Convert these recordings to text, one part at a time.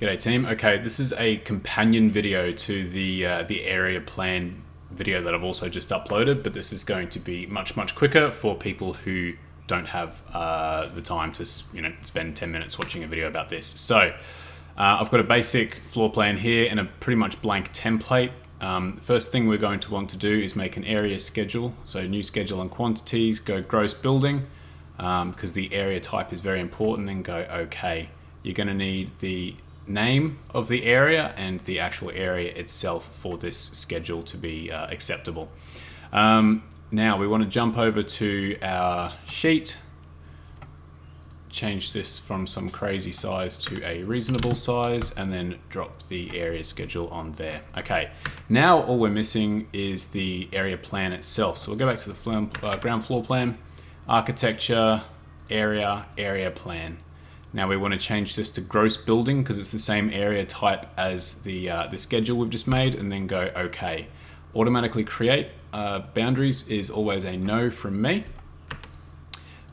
G'day team. Okay, this is a companion video to the area plan video that I've also just uploaded, but this is going to be much quicker for people who don't have the time to spend 10 minutes watching a video about this. So I've got a basic floor plan here and a pretty much blank template. First thing we're going to want to do is make an area schedule. So new schedule and quantities, go gross building, because the area type is very important, then go OK. You're going to need the name of the area and the actual area itself for this schedule to be acceptable. Now we want to jump over to our sheet, change this from some crazy size to a reasonable size, and then drop the area schedule on there. Okay, now all we're missing is the area plan itself. So we'll go back to the ground floor plan, architecture, area plan. Now we want to change this to gross building because it's the same area type as the schedule we've just made, and then go OK. Automatically create boundaries is always a no from me.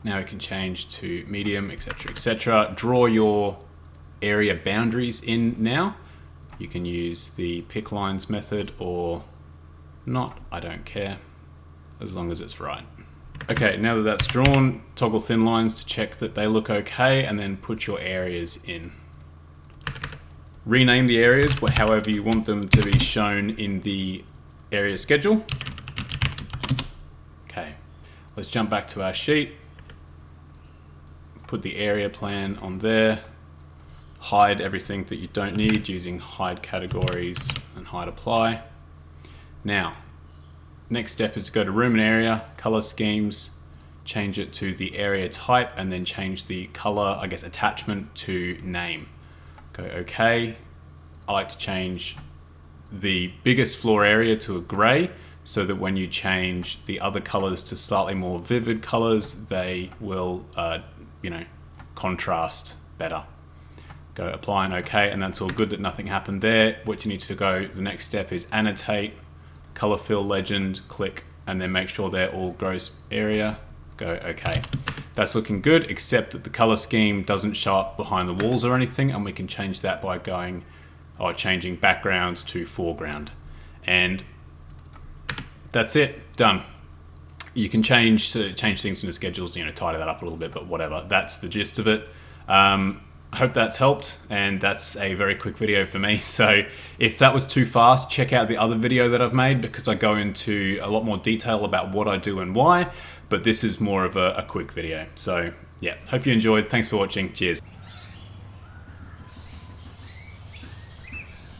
Now we can change to medium, etc. Draw your area boundaries in now. You can use the pick lines method or not, I don't care, as long as it's right. Okay, now that that's drawn, toggle thin lines to check that they look okay, and then put your areas in. Rename the areas however you want them to be shown in the area schedule. Okay, let's jump back to our sheet. Put the area plan on there. Hide everything that you don't need using hide categories and hide apply. Now, next step is to go to room and area, color schemes, change it to the area type, and then change the color, attachment to name. Go OK. I like to change the biggest floor area to a gray so that when you change the other colors to slightly more vivid colors, they will, contrast better. Go apply and OK, and that's all good that nothing happened there. What you need to go, the next step is annotate, color fill legend, click, and then make sure they're all gross area, go OK. That's looking good, except that the color scheme doesn't show up behind the walls or anything, and we can change that by changing background to foreground. And that's it, done. You can change things in the schedules, tidy that up a little bit, but whatever, that's the gist of it. I hope that's helped, and that's a very quick video for me. So if that was too fast, check out the other video that I've made because I go into a lot more detail about what I do and why, but this is more of a quick video. So yeah, hope you enjoyed. Thanks for watching. Cheers.